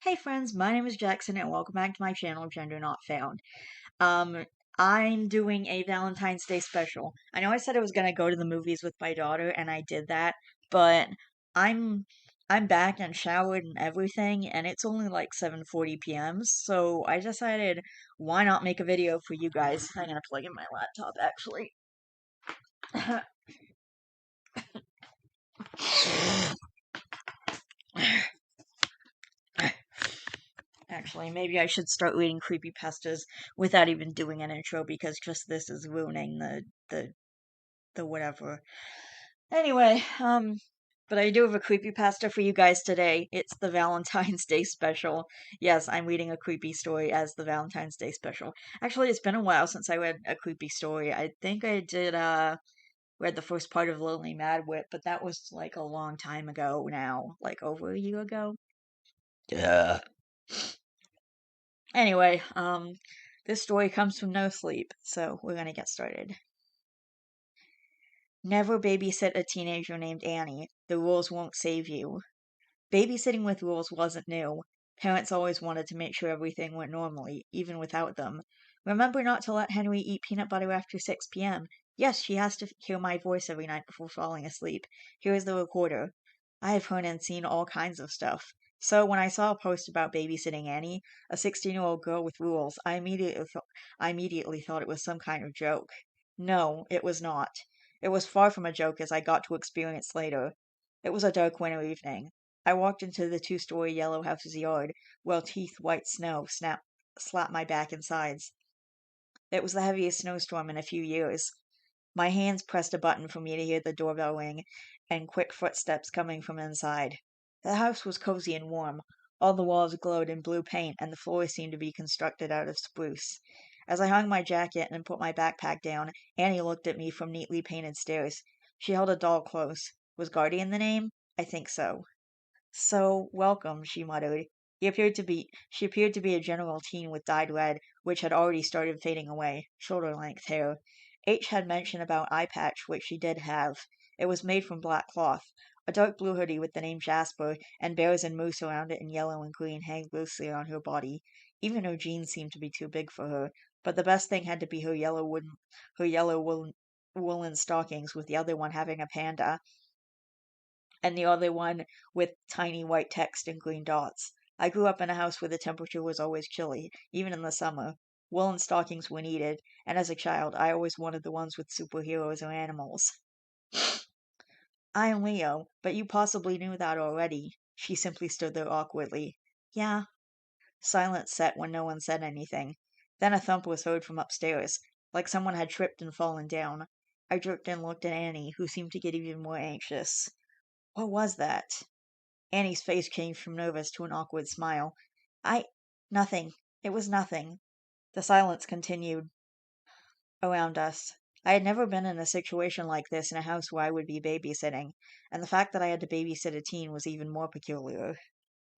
Hey friends, my name is Jackson and welcome back to my channel, Gender Not Found. Um, I'm doing a Valentine's Day special. I know I said I was gonna go to the movies with my daughter and I did that, but I'm I'm back and showered and everything and it's only like 7:40 p.m. So I decided why not make a video for you guys. I'm gonna plug in my laptop actually. Actually, maybe I should start reading creepypastas without even doing an intro because just this is ruining the whatever. Anyway, but I do have a creepypasta for you guys today. It's the Valentine's Day Special. Yes, I'm reading a creepy story as the Valentine's Day Special. Actually, it's been a while since I read a creepy story. I think I did read the first part of Lonely Mad Wit, but that was like a long time ago now, like over a year ago. Yeah. Anyway, this story comes from No Sleep, so we're gonna get started. Never babysit a teenager named Annie. The rules won't save you. Babysitting with rules wasn't new. Parents always wanted to make sure everything went normally, even without them. Remember not to let Henry eat peanut butter after 6 p.m. Yes, she has to hear my voice every night before falling asleep. Here is the recorder. I have heard and seen all kinds of stuff. So when I saw a post about babysitting Annie, a 16-year-old girl with rules, I immediately thought it was some kind of joke. No, it was not. It was far from a joke as I got to experience later. It was a dark winter evening. I walked into the two-story yellow house's yard, while teeth-white snow slapped my back and sides. It was the heaviest snowstorm in a few years. My hands pressed a button for me to hear the doorbell ring and quick footsteps coming from inside. The house was cozy and warm. All the walls glowed in blue paint, and the floor seemed to be constructed out of spruce. As I hung my jacket and put my backpack down, Annie looked at me from neatly painted stairs. She held a doll close. Was Guardian the name? I think so. So, welcome, she muttered. She appeared to be a general teen with dyed red, which had already started fading away, shoulder-length hair. H had mentioned about eye patch, which she did have. It was made from black cloth. A dark blue hoodie with the name Jasper, and bears and moose around it in yellow and green hang loosely on her body. Even her jeans seemed to be too big for her, but the best thing had to be her yellow woolen stockings, with the other one having a panda and the other one with tiny white text and green dots. I grew up in a house where the temperature was always chilly, even in the summer. Woolen stockings were needed, and as a child, I always wanted the ones with superheroes or animals. I'm Leo, but you possibly knew that already. She simply stood there awkwardly. Yeah. Silence set when no one said anything. Then a thump was heard from upstairs, like someone had tripped and fallen down. I jerked and looked at Annie, who seemed to get even more anxious. What was that? Annie's face changed from nervous to an awkward smile. I. Nothing. It was nothing. The silence continued around us. I had never been in a situation like this in a house where I would be babysitting, and the fact that I had to babysit a teen was even more peculiar.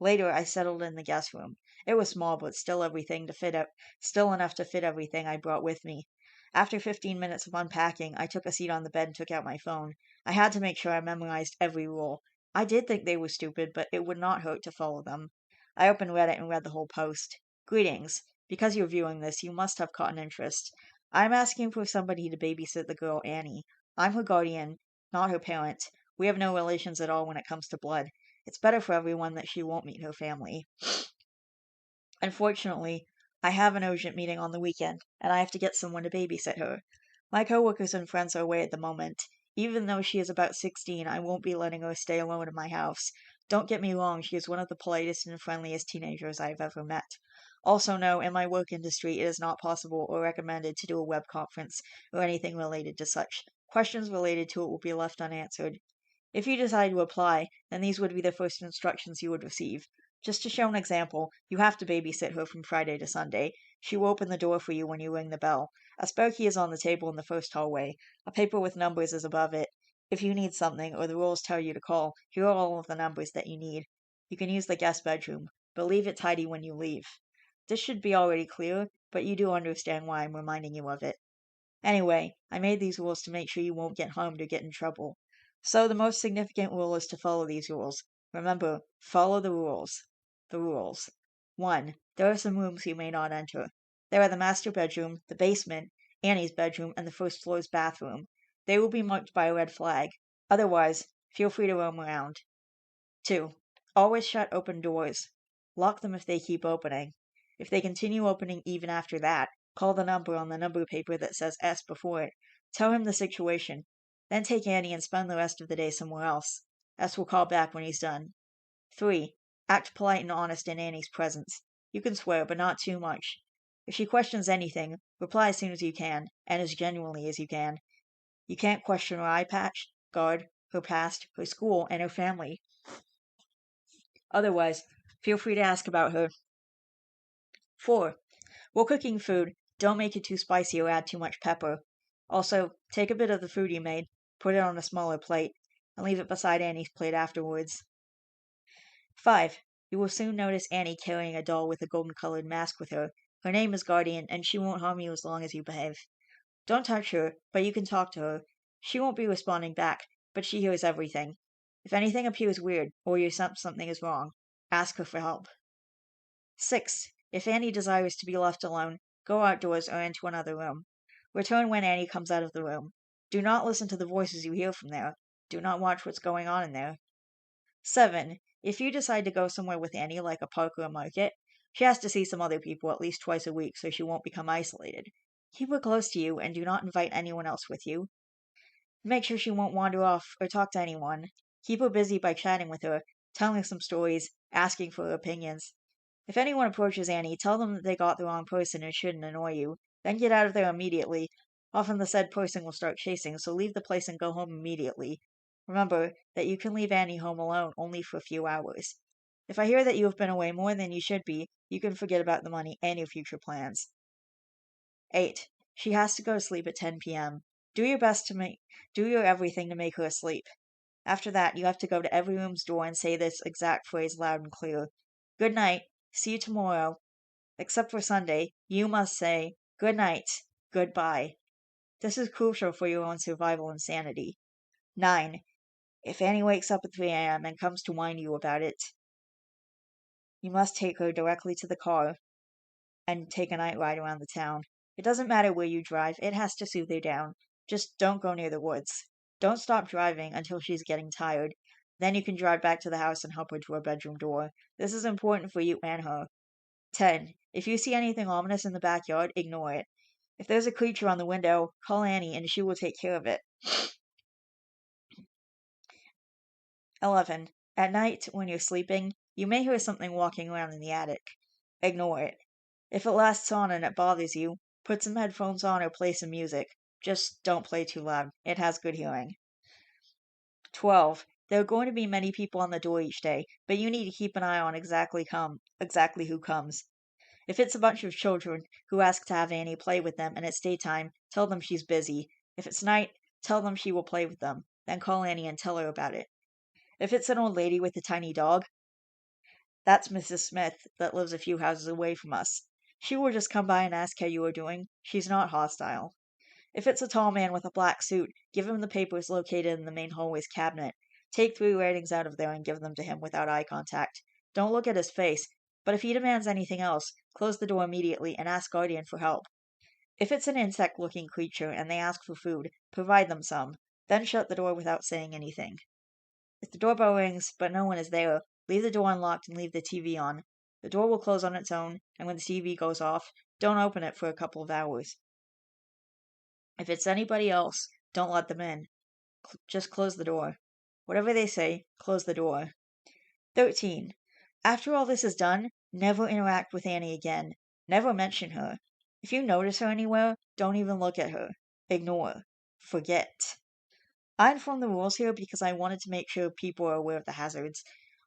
Later, I settled in the guest room. It was small, but still enough to fit everything I brought with me. After 15 minutes of unpacking, I took a seat on the bed and took out my phone. I had to make sure I memorized every rule. I did think they were stupid, but it would not hurt to follow them. I opened Reddit and read the whole post. Greetings. Because you're viewing this, you must have caught an interest. I'm asking for somebody to babysit the girl Annie. I'm her guardian, not her parent. We have no relations at all when it comes to blood. It's better for everyone that she won't meet her family. Unfortunately, I have an urgent meeting on the weekend, and I have to get someone to babysit her. My coworkers and friends are away at the moment. Even though she is about 16, I won't be letting her stay alone in my house. Don't get me wrong, she is one of the politest and friendliest teenagers I have ever met. Also know, in my work industry, it is not possible or recommended to do a web conference or anything related to such. Questions related to it will be left unanswered. If you decide to apply, then these would be the first instructions you would receive. Just to show an example, you have to babysit her from Friday to Sunday. She will open the door for you when you ring the bell. A spare key is on the table in the first hallway. A paper with numbers is above it. If you need something, or the rules tell you to call, here are all of the numbers that you need. You can use the guest bedroom, but leave it tidy when you leave. This should be already clear, but you do understand why I'm reminding you of it. Anyway, I made these rules to make sure you won't get harmed or get in trouble. So the most significant rule is to follow these rules. Remember, follow the rules. The rules. 1. There are some rooms you may not enter. There are the master bedroom, the basement, Annie's bedroom, and the first floor's bathroom. They will be marked by a red flag. Otherwise, feel free to roam around. 2. Always shut open doors. Lock them if they keep opening. If they continue opening even after that, call the number on the number paper that says S before it. Tell him the situation. Then take Annie and spend the rest of the day somewhere else. S will call back when he's done. 3. Act polite and honest in Annie's presence. You can swear, but not too much. If she questions anything, reply as soon as you can, and as genuinely as you can. You can't question her eye patch, guard, her past, her school, and her family. Otherwise, feel free to ask about her. 4. While cooking food, don't make it too spicy or add too much pepper. Also, take a bit of the food you made, put it on a smaller plate, and leave it beside Annie's plate afterwards. 5. You will soon notice Annie carrying a doll with a golden-colored mask with her. Her name is Guardian, and she won't harm you as long as you behave. Don't touch her, but you can talk to her. She won't be responding back, but she hears everything. If anything appears weird, or you sense something is wrong, ask her for help. 6. If Annie desires to be left alone, go outdoors or into another room. Return when Annie comes out of the room. Do not listen to the voices you hear from there. Do not watch what's going on in there. 7. If you decide to go somewhere with Annie, like a park or a market, she has to see some other people at least twice a week so she won't become isolated. Keep her close to you and do not invite anyone else with you. Make sure she won't wander off or talk to anyone. Keep her busy by chatting with her, telling some stories, asking for her opinions. If anyone approaches Annie, tell them that they got the wrong person and shouldn't annoy you. Then get out of there immediately. Often the said person will start chasing, so leave the place and go home immediately. Remember that you can leave Annie home alone only for a few hours. If I hear that you have been away more than you should be, you can forget about the money and your future plans. 8. She has to go to sleep at 10 p.m. Do your everything to make her asleep. After that, you have to go to every room's door and say this exact phrase loud and clear. Good night. See you tomorrow. Except for Sunday, you must say, good night, goodbye. This is crucial for your own survival and sanity. 9. If Annie wakes up at 3 a.m. and comes to whine you about it, you must take her directly to the car and take a night ride around the town. It doesn't matter where you drive, it has to soothe her down. Just don't go near the woods. Don't stop driving until she's getting tired. Then you can drive back to the house and help her to her bedroom door. This is important for you and her. 10. If you see anything ominous in the backyard, ignore it. If there's a creature on the window, call Annie and she will take care of it. 11. At night, when you're sleeping, you may hear something walking around in the attic. Ignore it. If it lasts on and it bothers you, put some headphones on or play some music. Just don't play too loud. It has good hearing. 12. There are going to be many people on the door each day, but you need to keep an eye on exactly who comes. If it's a bunch of children who ask to have Annie play with them and it's daytime, tell them she's busy. If it's night, tell them she will play with them. Then call Annie and tell her about it. If it's an old lady with a tiny dog, that's Mrs. Smith that lives a few houses away from us. She will just come by and ask how you are doing. She's not hostile. If it's a tall man with a black suit, give him the papers located in the main hallway's cabinet. Take 3 writings out of there and give them to him without eye contact. Don't look at his face, but if he demands anything else, close the door immediately and ask Guardian for help. If it's an insect-looking creature and they ask for food, provide them some. Then shut the door without saying anything. If the doorbell rings but no one is there, leave the door unlocked and leave the TV on. The door will close on its own, and when the TV goes off, don't open it for a couple of hours. If it's anybody else, don't let them in. Just close the door. Whatever they say, close the door. 13. After all this is done, never interact with Annie again. Never mention her. If you notice her anywhere, don't even look at her. Ignore. Forget. I informed the rules here because I wanted to make sure people are aware of the hazards.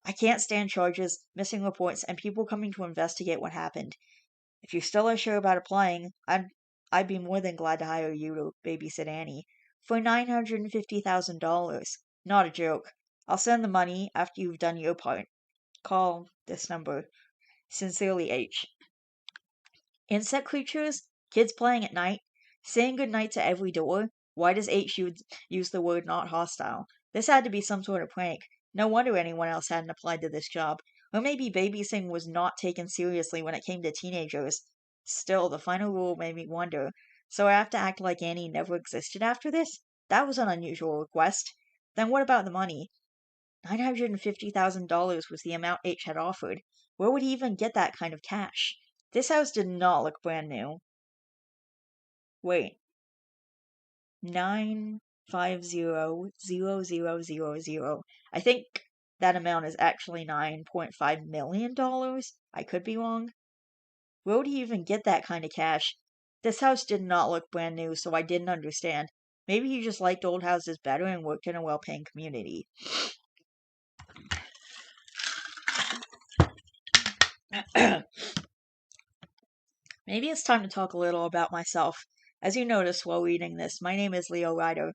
I can't stand charges, missing reports, and people coming to investigate what happened. If you still are sure about applying, I'd be more than glad to hire you to babysit Annie for $950,000. Not a joke. I'll send the money after you've done your part. Call this number. Sincerely, H. Insect creatures? Kids playing at night? Saying goodnight to every door? Why does H use the word not hostile? This had to be some sort of prank. No wonder anyone else hadn't applied to this job. Or maybe babysitting was not taken seriously when it came to teenagers. Still, the final rule made me wonder. So I have to act like Annie never existed after this? That was an unusual request. Then what about the money? $950,000 was the amount H had offered. Where would he even get that kind of cash? This house did not look brand new. Wait, 950,000. I think that amount is actually $9.5 million. I could be wrong. Where would he even get that kind of cash? This house did not look brand new, so I didn't understand. Maybe he just liked old houses better and worked in a well-paying community. Maybe it's time to talk a little about myself. As you noticed while reading this, my name is Leo Ryder.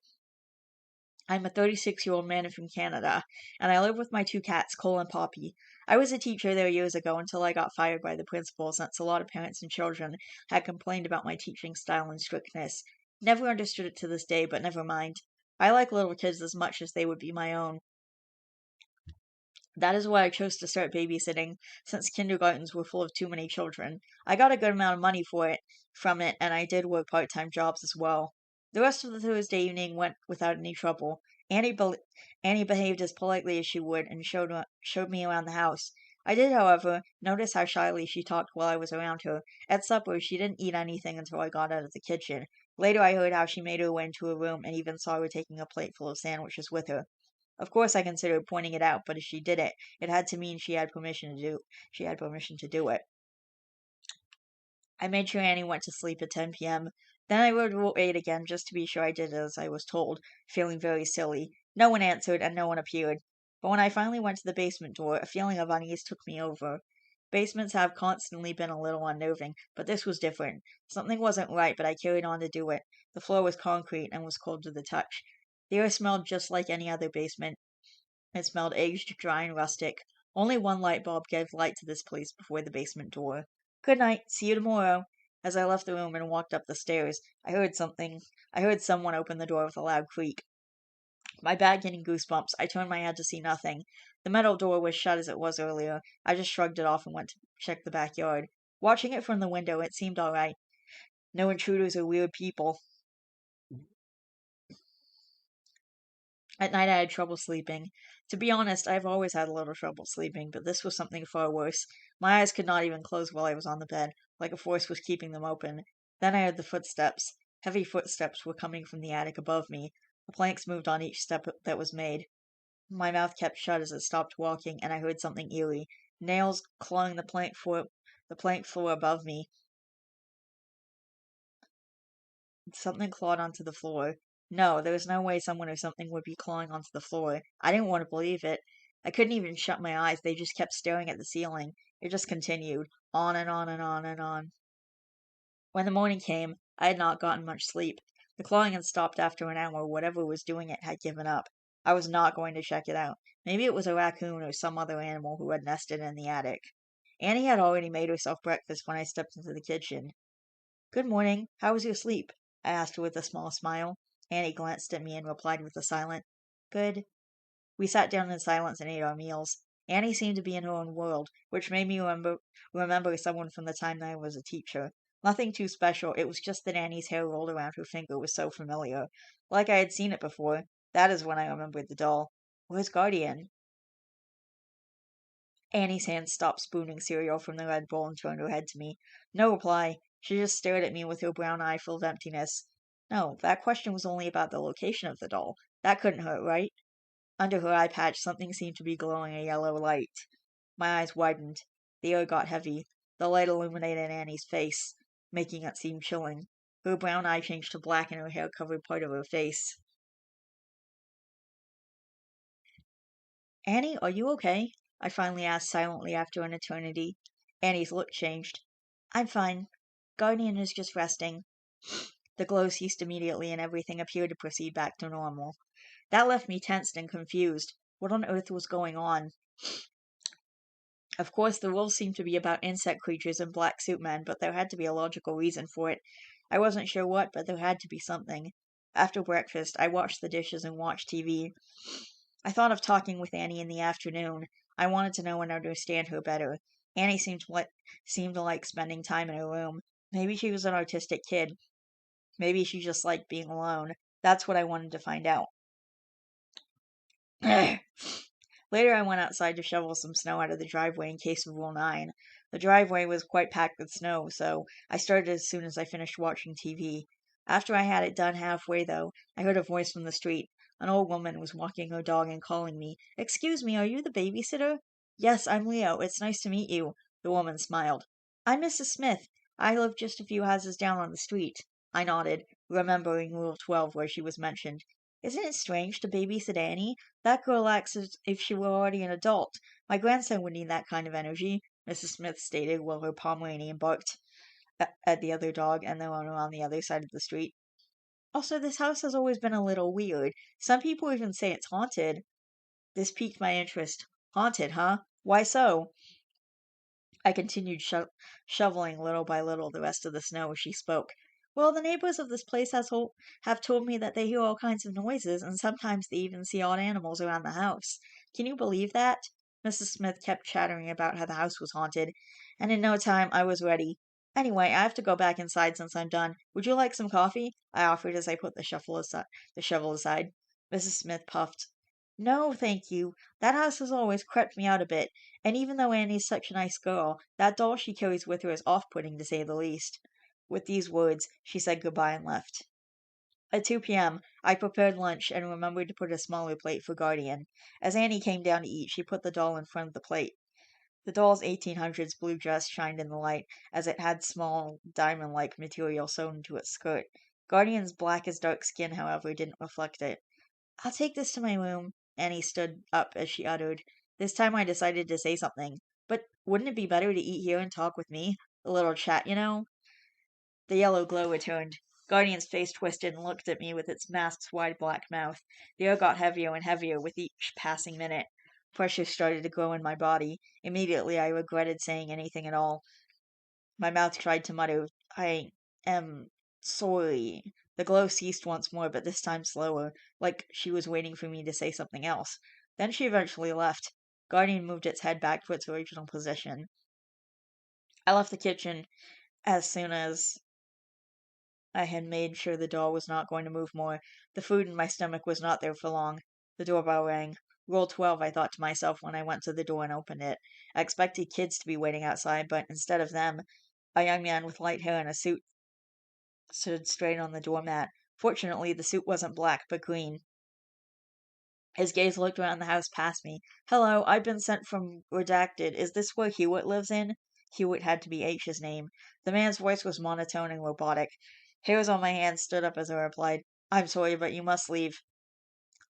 I'm a 36-year-old man from Canada, and I live with my two cats, Cole and Poppy. I was a teacher there years ago until I got fired by the principal since a lot of parents and children had complained about my teaching style and strictness. Never understood it to this day, but never mind. I like little kids as much as they would be my own. That is why I chose to start babysitting, since kindergartens were full of too many children. I got a good amount of money from it, and I did work part-time jobs as well. The rest of the Thursday evening went without any trouble. Annie behaved as politely as she would and showed me around the house. I did, however, notice how shyly she talked while I was around her. At supper, she didn't eat anything until I got out of the kitchen. Later, I heard how she made her way into her room and even saw her taking a plate full of sandwiches with her. Of course, I considered pointing it out, but if she did it, it had to mean she had permission to do it. I made sure Annie went to sleep at 10 p.m. Then I wrote Rule 8 again just to be sure I did as I was told, feeling very silly. No one answered and no one appeared. But when I finally went to the basement door, a feeling of unease took me over. Basements have constantly been a little unnerving, but this was different. Something wasn't right, but I carried on to do it. The floor was concrete and was cold to the touch. The air smelled just like any other basement. It smelled aged, dry, and rustic. Only one light bulb gave light to this place before the basement door. Good night. See you tomorrow. As I left the room and walked up the stairs, I heard someone open the door with a loud creak. My back getting goosebumps, I turned my head to see nothing. The metal door was shut as it was earlier. I just shrugged it off and went to check the backyard. Watching it from the window, it seemed all right. No intruders or weird people. At night, I had trouble sleeping. To be honest, I've always had a little trouble sleeping, but this was something far worse. My eyes could not even close while I was on the bed, like a force was keeping them open. Then I heard the footsteps. Heavy footsteps were coming from the attic above me. The planks moved on each step that was made. My mouth kept shut as it stopped walking, and I heard something eerie. Nails clawing the plank floor above me. Something clawed onto the floor. No, there was no way someone or something would be clawing onto the floor. I didn't want to believe it. I couldn't even shut my eyes. They just kept staring at the ceiling. It just continued. On and on and on and on. When the morning came, I had not gotten much sleep. The clawing had stopped after an hour. Whatever was doing it had given up. I was not going to check it out. Maybe it was a raccoon or some other animal who had nested in the attic. Annie had already made herself breakfast when I stepped into the kitchen. Good morning. How was your sleep? I asked her with a small smile. Annie glanced at me and replied with a silent, Good. We sat down in silence and ate our meals. Annie seemed to be in her own world, which made me remember someone from the time that I was a teacher. Nothing too special, it was just that Annie's hair rolled around her finger was so familiar. Like I had seen it before. That is when I remembered the doll. Where's Guardian? Annie's hand stopped spooning cereal from the red bowl and turned her head to me. No reply. She just stared at me with her brown eye full of emptiness. No, that question was only about the location of the doll. That couldn't hurt, right? Under her eye patch, something seemed to be glowing a yellow light. My eyes widened. The air got heavy. The light illuminated Annie's face, making it seem chilling. Her brown eye changed to black and her hair covered part of her face. Annie, are you okay? I finally asked silently after an eternity. Annie's look changed. I'm fine. Guardian is just resting. The glow ceased immediately and everything appeared to proceed back to normal. That left me tensed and confused. What on earth was going on? Of course, the rules seemed to be about insect creatures and black suit men, but there had to be a logical reason for it. I wasn't sure what, but there had to be something. After breakfast, I washed the dishes and watched TV. I thought of talking with Annie in the afternoon. I wanted to know and understand her better. Annie seemed to like spending time in her room. Maybe she was an artistic kid. Maybe she just liked being alone. That's what I wanted to find out. Later, I went outside to shovel some snow out of the driveway in case of Rule 9. The driveway was quite packed with snow, so I started as soon as I finished watching TV. After I had it done halfway, though, I heard a voice from the street. An old woman was walking her dog and calling me. "Excuse me, are you the babysitter?" "Yes, I'm Leo. It's nice to meet you." The woman smiled. "I'm Mrs. Smith. I live just a few houses down on the street." I nodded, remembering Rule 12 where she was mentioned. "Isn't it strange to babysit Annie? That girl acts as if she were already an adult. My grandson would need that kind of energy," Mrs. Smith stated while her Pomeranian barked at the other dog and the one on the other side of the street. "Also, this house has always been a little weird. Some people even say it's haunted." This piqued my interest. "Haunted, huh? Why so?" I continued shoveling little by little the rest of the snow as she spoke. "Well, the neighbors of this place have told me that they hear all kinds of noises, and sometimes they even see odd animals around the house. Can you believe that?" Mrs. Smith kept chattering about how the house was haunted, and in no time I was ready. "Anyway, I have to go back inside since I'm done. Would you like some coffee?" I offered as I put the shovel aside. Mrs. Smith puffed. "No, thank you. That house has always crept me out a bit. And even though Annie's such a nice girl, that doll she carries with her is off-putting to say the least." With these words, she said goodbye and left. At 2 p.m., I prepared lunch and remembered to put a smaller plate for Guardian. As Annie came down to eat, she put the doll in front of the plate. The doll's 1800s blue dress shined in the light, as it had small, diamond-like material sewn into its skirt. Guardian's black as dark skin, however, didn't reflect it. "I'll take this to my room." Annie stood up as she uttered. This time I decided to say something. "But wouldn't it be better to eat here and talk with me? A little chat, you know?" The yellow glow returned. Guardian's face twisted and looked at me with its masked wide black mouth. The air got heavier and heavier with each passing minute. Pressure started to grow in my body. Immediately I regretted saying anything at all. My mouth tried to mutter, "I am sorry." The glow ceased once more, but this time slower, like she was waiting for me to say something else. Then she eventually left. Guardian moved its head back to its original position. I left the kitchen as soon as I had made sure the doll was not going to move more. The food in my stomach was not there for long. The doorbell rang. Rule 12, I thought to myself when I went to the door and opened it. I expected kids to be waiting outside, but instead of them, a young man with light hair and a suit stood straight on the doormat. Fortunately, the suit wasn't black, but green. His gaze looked around the house past me. "Hello, I've been sent from Redacted. Is this where Hewitt lives in?" Hewitt had to be H's name. The man's voice was monotone and robotic. Hairs on my hands stood up as I replied, "I'm sorry, but you must leave."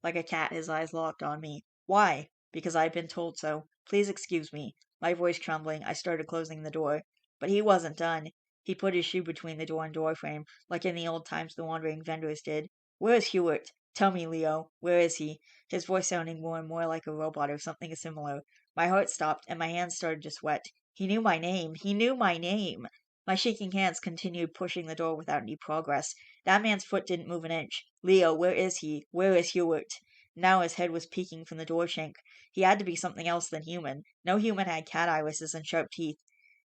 Like a cat, his eyes locked on me. "Why?" "Because I've been told so. Please excuse me." My voice trembling, I started closing the door. But he wasn't done. He put his shoe between the door and door frame, like in the old times the wandering vendors did. "Where is Hewitt? Tell me, Leo. Where is he?" His voice sounding more and more like a robot or something similar. My heart stopped, and my hands started to sweat. He knew my name. He knew my name. My shaking hands continued pushing the door without any progress. That man's foot didn't move an inch. "Leo, where is he? Where is Hewitt?" Now his head was peeking from the door chink. He had to be something else than human. No human had cat irises and sharp teeth.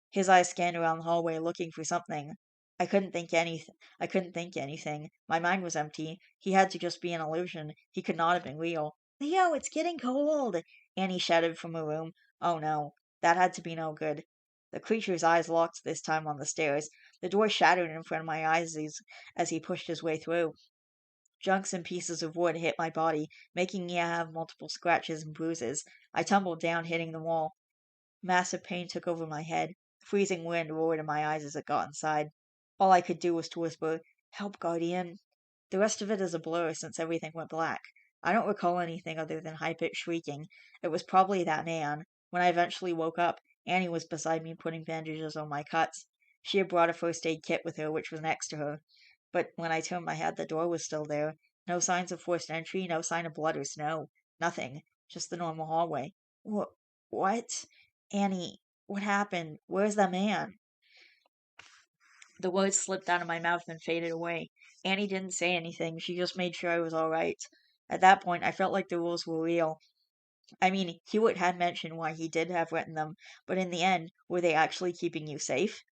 His eyes scanned around the hallway looking for something. I couldn't think anything. My mind was empty. He had to just be an illusion. He could not have been real. "Leo, it's getting cold," Annie shouted from her room. Oh no, that had to be no good. The creature's eyes locked this time on the stairs. The door shattered in front of my eyes as he pushed his way through. Chunks and pieces of wood hit my body, making me have multiple scratches and bruises. I tumbled down, hitting the wall. Massive pain took over my head. Freezing wind roared in my eyes as it got inside. All I could do was to whisper, "Help, Guardian." The rest of it is a blur since everything went black. I don't recall anything other than high-pitched shrieking. It was probably that man. When I eventually woke up, Annie was beside me putting bandages on my cuts. She had brought a first aid kit with her, which was next to her. But when I turned my head, the door was still there. No signs of forced entry, no sign of blood or snow. Nothing. Just the normal hallway. What? "Annie, what happened? Where's that man?" The words slipped out of my mouth and faded away. Annie didn't say anything. She just made sure I was all right. At that point, I felt like the rules were real. I mean, Hewitt had mentioned why he did have written them, but in the end, were they actually keeping you safe?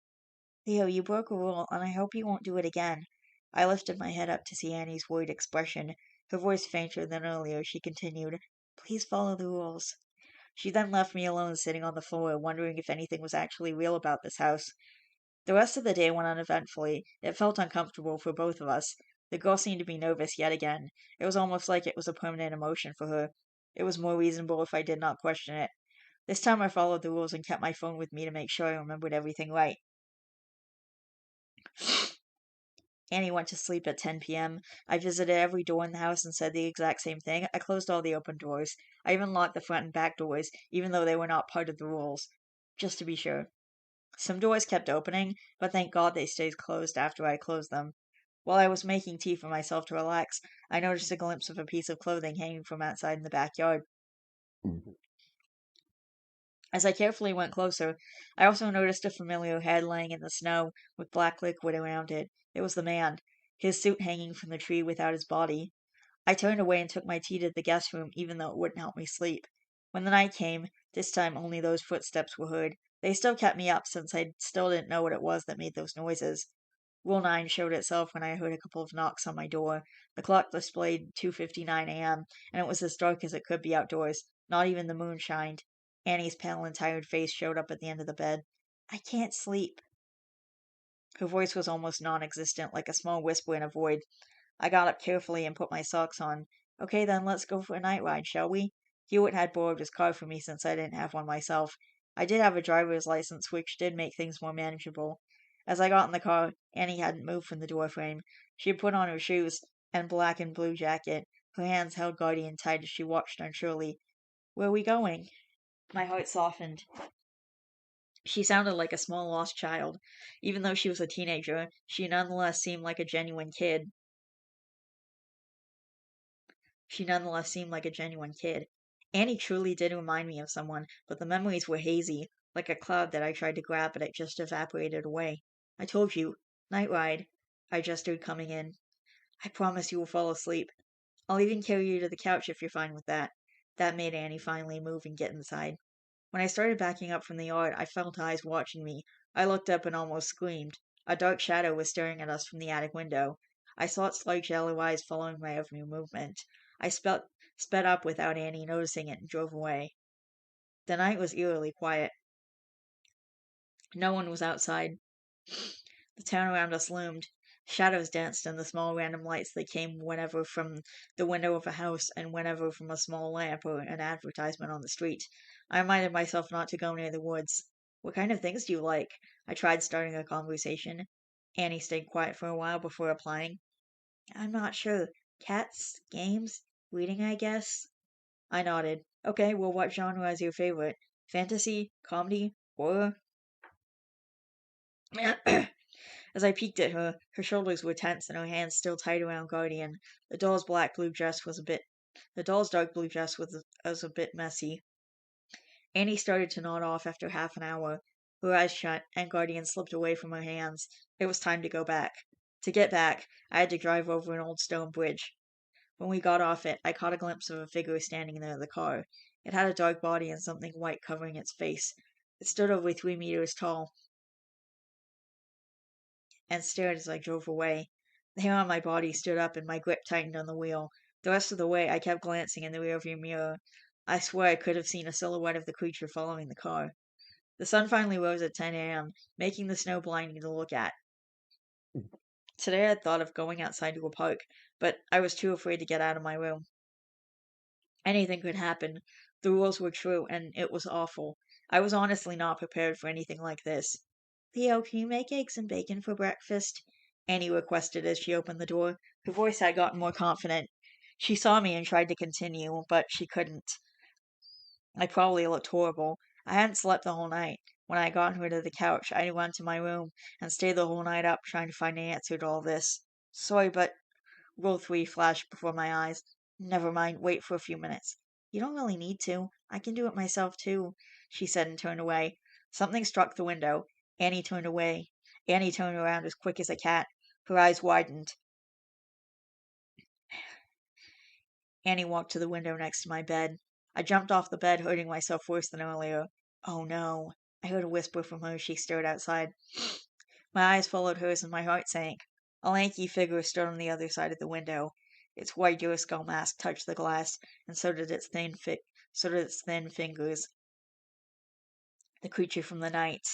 Leo, you broke a rule, and I hope you won't do it again. I lifted my head up to see Annie's worried expression. Her voice fainter than earlier, she continued, Please follow the rules. She then left me alone sitting on the floor, wondering if anything was actually real about this house. The rest of the day went uneventfully. It felt uncomfortable for both of us. The girl seemed to be nervous yet again. It was almost like it was a permanent emotion for her. It was more reasonable if I did not question it. This time I followed the rules and kept my phone with me to make sure I remembered everything right. Annie went to sleep at 10 p.m. I visited every door in the house and said the exact same thing. I closed all the open doors. I even locked the front and back doors, even though they were not part of the rules, just to be sure. Some doors kept opening, but thank God they stayed closed after I closed them. While I was making tea for myself to relax, I noticed a glimpse of a piece of clothing hanging from outside in the backyard. As I carefully went closer, I also noticed a familiar head laying in the snow with black liquid around it. It was the man, his suit hanging from the tree without his body. I turned away and took my tea to the guest room, even though it wouldn't help me sleep. When the night came, this time only those footsteps were heard. They still kept me up, since I still didn't know what it was that made those noises. Rule 9 showed itself when I heard a couple of knocks on my door. The clock displayed 2:59 a.m., and it was as dark as it could be outdoors. Not even the moon shined. Annie's pale and tired face showed up at the end of the bed. I can't sleep. Her voice was almost non-existent, like a small whisper in a void. I got up carefully and put my socks on. Okay, then let's go for a night ride, shall we? Hewitt had borrowed his car for me since I didn't have one myself. I did have a driver's license, which did make things more manageable. As I got in the car, Annie hadn't moved from the doorframe. She had put on her shoes and black and blue jacket. Her hands held Guardian tight as she watched unsurely. Where are we going? My heart softened. She sounded like a small lost child. Even though she was a teenager, she nonetheless seemed like a genuine kid. She nonetheless seemed like a genuine kid. Annie truly did remind me of someone, but the memories were hazy, like a cloud that I tried to grab, but it just evaporated away. I told you. Night ride. I gestured, coming in. I promise you will fall asleep. I'll even carry you to the couch if you're fine with that. That made Annie finally move and get inside. When I started backing up from the yard, I felt eyes watching me. I looked up and almost screamed. A dark shadow was staring at us from the attic window. I saw its large yellow eyes following my every movement. I sped up without Annie noticing it and drove away. The night was eerily quiet. No one was outside. The town around us loomed. Shadows danced in the small random lights that came whenever from the window of a house and whenever from a small lamp or an advertisement on the street. I reminded myself not to go near the woods. What kind of things do you like? I tried starting a conversation. Annie stayed quiet for a while before replying. I'm not sure. Cats? Games? Reading, I guess? I nodded. Okay, well, what genre is your favorite? Fantasy? Comedy? Horror? As I peeked at her, her shoulders were tense and her hands still tight around Guardian. The doll's dark blue dress was a bit messy. Annie started to nod off after half an hour. Her eyes shut, and Guardian slipped away from her hands. It was time to go back. To get back, I had to drive over an old stone bridge. When we got off it, I caught a glimpse of a figure standing near the car. It had a dark body and something white covering its face. It stood over 3 meters tall and stared as I drove away. The hair on my body stood up and my grip tightened on the wheel. The rest of the way, I kept glancing in the rearview mirror. I swear I could have seen a silhouette of the creature following the car. The sun finally rose at 10 a.m., making the snow blinding to look at. Today I had thought of going outside to a park, but I was too afraid to get out of my room. Anything could happen. The rules were true, and it was awful. I was honestly not prepared for anything like this. Theo, can you make eggs and bacon for breakfast? Annie requested as she opened the door. Her voice had gotten more confident. She saw me and tried to continue, but she couldn't. I probably looked horrible. I hadn't slept the whole night. When I got her to the couch, I went to my room and stayed the whole night up trying to find an answer to all this. Sorry, but Rule 3 flashed before my eyes. Never mind, wait for a few minutes. You don't really need to. I can do it myself, too, she said and turned away. Something struck the window. Annie turned away. Annie turned around as quick as a cat. Her eyes widened. Annie walked to the window next to my bed. I jumped off the bed, hurting myself worse than earlier. Oh no. I heard a whisper from her as she stared outside. My eyes followed hers and my heart sank. A lanky figure stood on the other side of the window. Its white skull mask touched the glass, and so did its thin fingers. The creature from the night.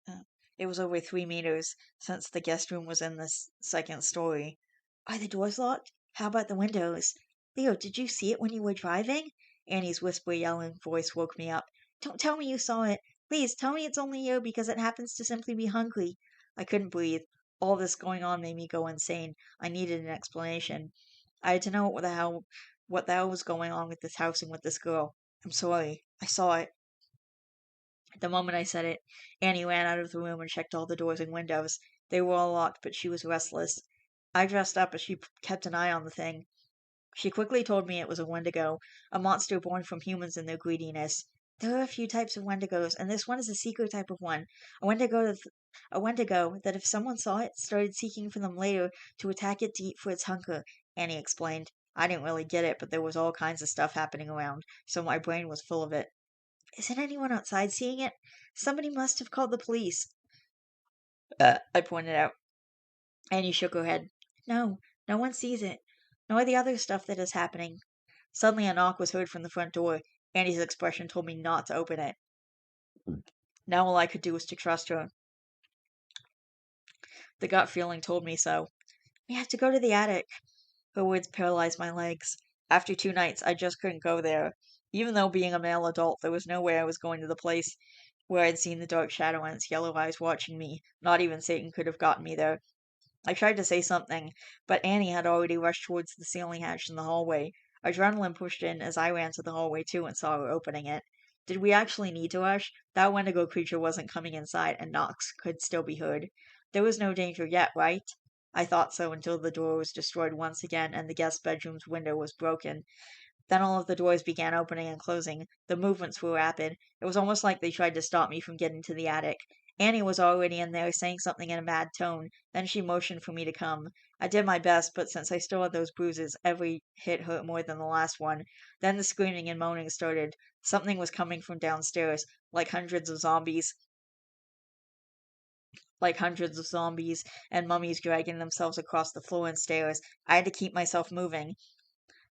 Uh, It was over 3 meters, since the guest room was in the second story. Are the doors locked? How about the windows? Leo, did you see it when you were driving? Annie's whisper yelling voice woke me up. Don't tell me you saw it. Please, tell me it's only you because it happens to simply be hungry. I couldn't breathe. All this going on made me go insane. I needed an explanation. I had to know what the hell was going on with this house and with this girl. I'm sorry. I saw it. The moment I said it, Annie ran out of the room and checked all the doors and windows. They were all locked, but she was restless. I dressed up as she kept an eye on the thing. She quickly told me it was a Wendigo, a monster born from humans and their greediness. There are a few types of Wendigos, and this one is a secret type of one. A Wendigo that if someone saw it, started seeking for them later to attack it to eat for its hunger, Annie explained. I didn't really get it, but there was all kinds of stuff happening around, so my brain was full of it. Isn't anyone outside seeing it? Somebody must have called the police. I pointed out. Annie shook her head. No, no one sees it, nor the other stuff that is happening. Suddenly a knock was heard from the front door. Annie's expression told me not to open it. Now all I could do was to trust her. The gut feeling told me so. We have to go to the attic. Her words paralyzed my legs. After 2 nights, I just couldn't go there. Even though being a male adult, there was no way I was going to the place where I'd seen the dark shadow and its yellow eyes watching me. Not even Satan could have gotten me there. I tried to say something, but Annie had already rushed towards the ceiling hatch in the hallway. Adrenaline pushed in as I ran to the hallway too and saw her opening it. Did we actually need to rush? That Wendigo creature wasn't coming inside, and knocks could still be heard. There was no danger yet, right? I thought so until the door was destroyed once again and the guest bedroom's window was broken. Then all of the doors began opening and closing. The movements were rapid. It was almost like they tried to stop me from getting to the attic. Annie was already in there, saying something in a mad tone. Then she motioned for me to come. I did my best, but since I still had those bruises, every hit hurt more than the last one. Then the screaming and moaning started. Something was coming from downstairs, like hundreds of zombies and mummies dragging themselves across the floor and stairs. I had to keep myself moving.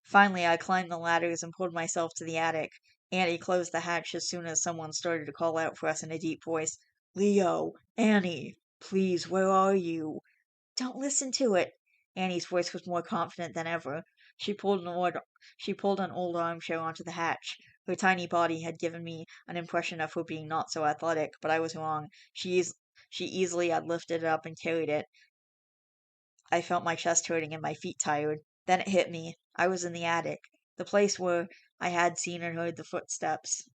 Finally, I climbed the ladders and pulled myself to the attic. Annie closed the hatch as soon as someone started to call out for us in a deep voice. Leo! Annie! Please, where are you? Don't listen to it. Annie's voice was more confident than ever. She pulled an old armchair onto the hatch. Her tiny body had given me an impression of her being not so athletic, but I was wrong. She easily had lifted it up and carried it. I felt my chest hurting and my feet tired. Then it hit me. I was in the attic, the place where I had seen and heard the footsteps.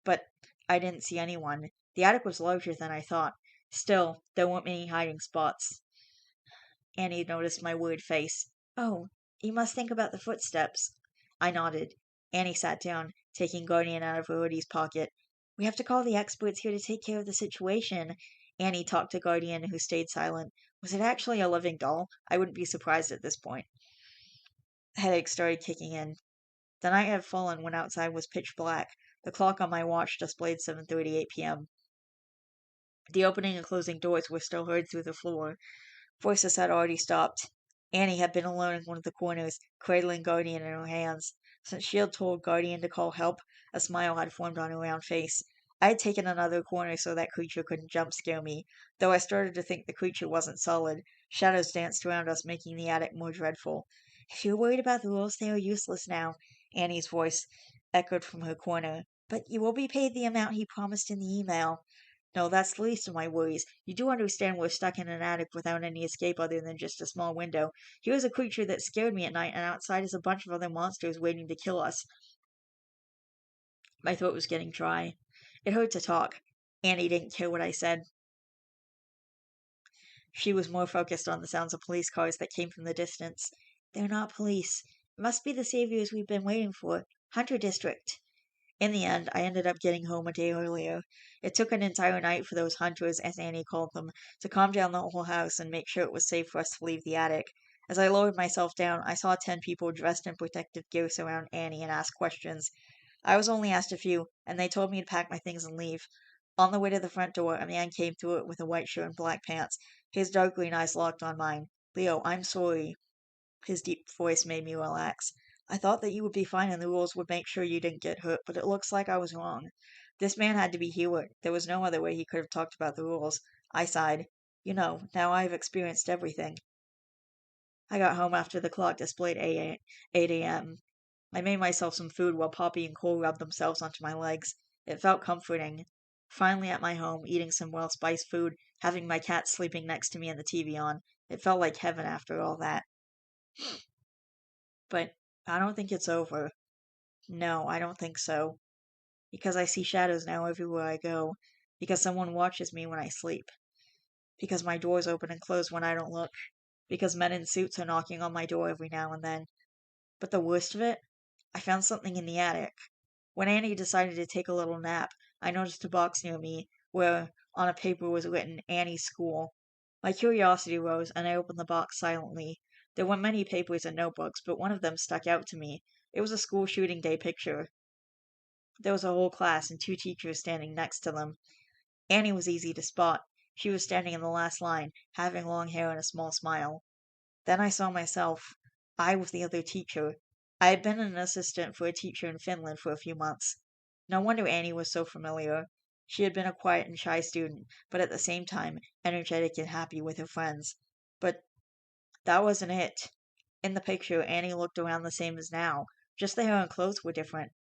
But I didn't see anyone. The attic was larger than I thought. Still, there weren't many hiding spots. Annie noticed my worried face. Oh, you must think about the footsteps. I nodded. Annie sat down, taking Guardian out of her hoodie's pocket. We have to call the experts here to take care of the situation. Annie talked to Guardian, who stayed silent. Was it actually a living doll? I wouldn't be surprised at this point. Headache started kicking in. The night had fallen when outside was pitch black. The clock on my watch displayed 7:38 p.m. The opening and closing doors were still heard through the floor. Voices had already stopped. Annie had been alone in one of the corners, cradling Guardian in her hands. Since she had told Guardian to call help, a smile had formed on her round face. I had taken another corner so that creature couldn't jump scare me, though I started to think the creature wasn't solid. Shadows danced around us, making the attic more dreadful. If you're worried about the rules, they are useless now, Annie's voice echoed from her corner. But you will be paid the amount he promised in the email. No, that's the least of my worries. You do understand we're stuck in an attic without any escape other than just a small window. Here's a creature that scared me at night, and outside is a bunch of other monsters waiting to kill us. My throat was getting dry. It hurt to talk. Annie didn't care what I said. She was more focused on the sounds of police cars that came from the distance. They're not police. It must be the saviors we've been waiting for. Hunter District. In the end, I ended up getting home a day earlier. It took an entire night for those hunters, as Annie called them, to calm down the whole house and make sure it was safe for us to leave the attic. As I lowered myself down, I saw 10 people dressed in protective gear surround Annie and ask questions. I was only asked a few, and they told me to pack my things and leave. On the way to the front door, a man came through it with a white shirt and black pants. His dark green eyes locked on mine. Leo, I'm sorry. His deep voice made me relax. I thought that you would be fine and the rules would make sure you didn't get hurt, but it looks like I was wrong. This man had to be Hewitt. There was no other way he could have talked about the rules. I sighed. You know, now I've experienced everything. I got home after the clock displayed 8 a.m. I made myself some food while Poppy and Cole rubbed themselves onto my legs. It felt comforting. Finally at my home, eating some well-spiced food, having my cat sleeping next to me and the TV on. It felt like heaven after all that. But I don't think it's over. No, I don't think so. Because I see shadows now everywhere I go. Because someone watches me when I sleep. Because my doors open and close when I don't look. Because men in suits are knocking on my door every now and then. But the worst of it? I found something in the attic. When Annie decided to take a little nap, I noticed a box near me where on a paper was written Annie's School. My curiosity rose, and I opened the box silently. There were many papers and notebooks, but one of them stuck out to me. It was a school shooting day picture. There was a whole class and two teachers standing next to them. Annie was easy to spot. She was standing in the last line, having long hair and a small smile. Then I saw myself. I was the other teacher. I had been an assistant for a teacher in Finland for a few months. No wonder Annie was so familiar. She had been a quiet and shy student, but at the same time energetic and happy with her friends. But that wasn't it. In the picture, Annie looked around the same as now. Just the hair and clothes were different.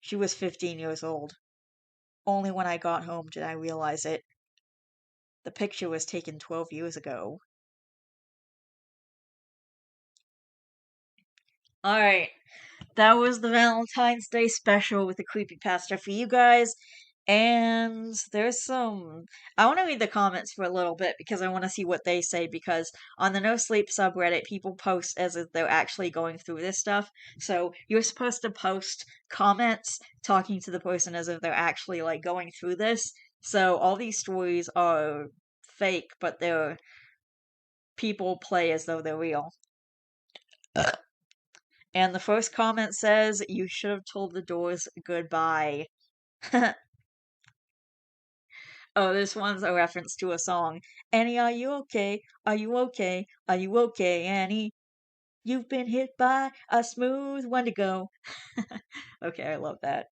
She was 15 years old. Only when I got home did I realize it. The picture was taken 12 years ago. Alright, that was the Valentine's Day special with the creepypasta for you guys. And there's some. I want to read the comments for a little bit because I want to see what they say. Because on the No Sleep subreddit, people post as if they're actually going through this stuff. So you're supposed to post comments talking to the person as if they're actually like going through this. So all these stories are fake, but they're people play as though they're real. And the first comment says, "You should have told the doors goodbye." Oh, this one's a reference to a song. Annie, are you okay? Are you okay? Are you okay, Annie? You've been hit by a smooth Wendigo. Okay, I love that.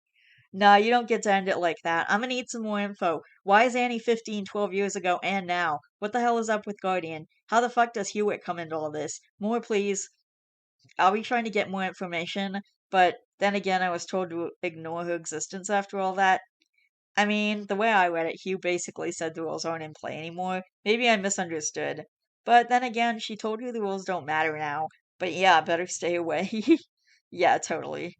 Nah, you don't get to end it like that. I'm gonna need some more info. Why is Annie 15, 12 years ago and now? What the hell is up with Guardian? How the fuck does Hewitt come into all this? More, please. I'll be trying to get more information, but then again, I was told to ignore her existence after all that. I mean, the way I read it, Hugh basically said the rules aren't in play anymore. Maybe I misunderstood. But then again, she told you the rules don't matter now. But yeah, better stay away. Yeah, totally.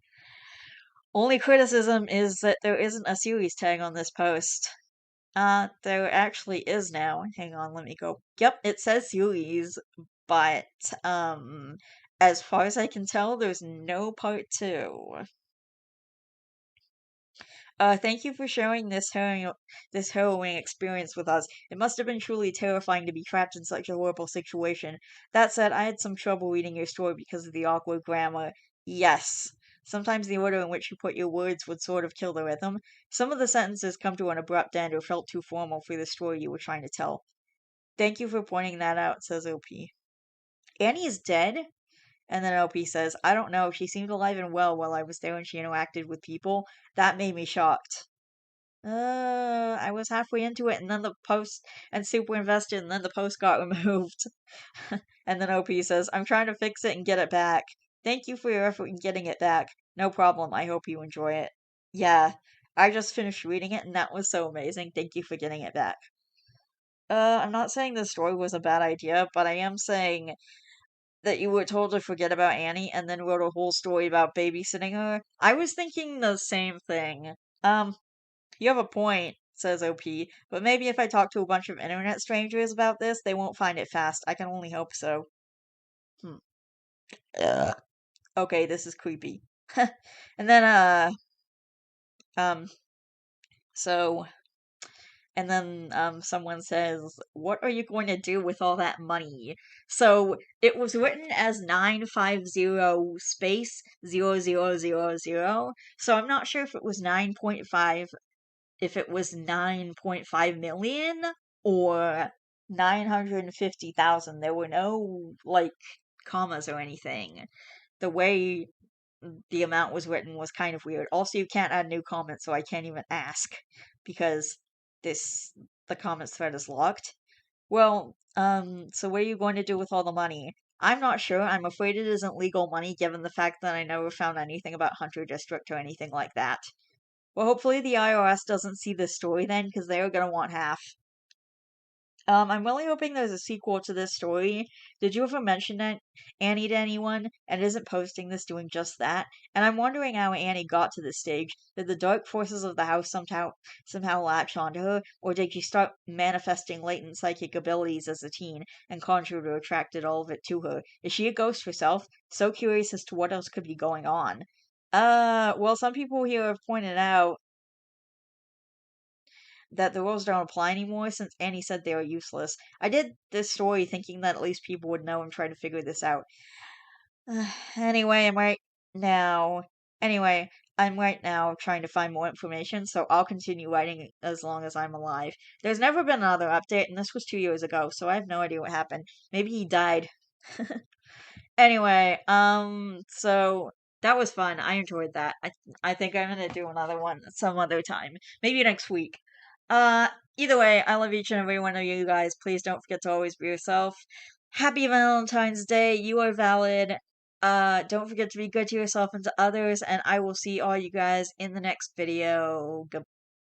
Only criticism is that there isn't a series tag on this post. There actually is now. Hang on, let me go. Yep, it says series, but, as far as I can tell, there's no part two. Thank you for sharing this harrowing experience with us. It must have been truly terrifying to be trapped in such a horrible situation. That said, I had some trouble reading your story because of the awkward grammar. Yes. Sometimes the order in which you put your words would sort of kill the rhythm. Some of the sentences come to an abrupt end or felt too formal for the story you were trying to tell. Thank you for pointing that out, says OP. Annie is dead? And then OP says, I don't know. She seemed alive and well while I was there and she interacted with people. That made me shocked. I was halfway into it, and then the post, and super invested, and then the post got removed. And then OP says, I'm trying to fix it and get it back. Thank you for your effort in getting it back. No problem. I hope you enjoy it. Yeah, I just finished reading it, and that was so amazing. Thank you for getting it back. I'm not saying the story was a bad idea, but I am saying that you were told to forget about Annie and then wrote a whole story about babysitting her. I was thinking the same thing. Um, You have a point, says OP, but maybe if I talk to a bunch of internet strangers about this, they won't find it fast. I can only hope so. Hmm. Ugh. Okay, this is creepy. And then, um, so And then someone says, "What are you going to do with all that money?" So it was written as 950 space 0000. So I'm not sure if it was 9.5, if it was 9.5 million or 950,000. There were no like commas or anything. The way the amount was written was kind of weird. Also, you can't add new comments, so I can't even ask because this the comments thread is locked. Well, so what are you going to do with all the money? I'm not sure. I'm afraid it isn't legal money given the fact that I never found anything about Hunter District or anything like that. Well, hopefully the IRS doesn't see this story then, because they're gonna want half. I'm really hoping there's a sequel to this story. Did you ever mention that Annie to anyone? And isn't posting this doing just that? And I'm wondering how Annie got to this stage. Did the dark forces of the house somehow latch onto her, or did she start manifesting latent psychic abilities as a teen and Conjurer attracted all of it to her? Is she a ghost herself? So curious as to what else could be going on. Well, some people here have pointed out that the rules don't apply anymore since Annie said they were useless. I did this story thinking that at least people would know and try to figure this out. Anyway, now. Anyway, I'm right now trying to find more information, so I'll continue writing as long as I'm alive. There's never been another update, and this was 2 years ago, so I have no idea what happened. Maybe he died. Anyway, so that was fun. I enjoyed that. I think I'm gonna do another one some other time. Maybe next week. Uh, Either way, I love each and every one of you guys. Please don't forget to always be yourself. Happy Valentine's Day. You are valid. Don't forget to be good to yourself and to others, and I will see all you guys in the next video. Goodbye.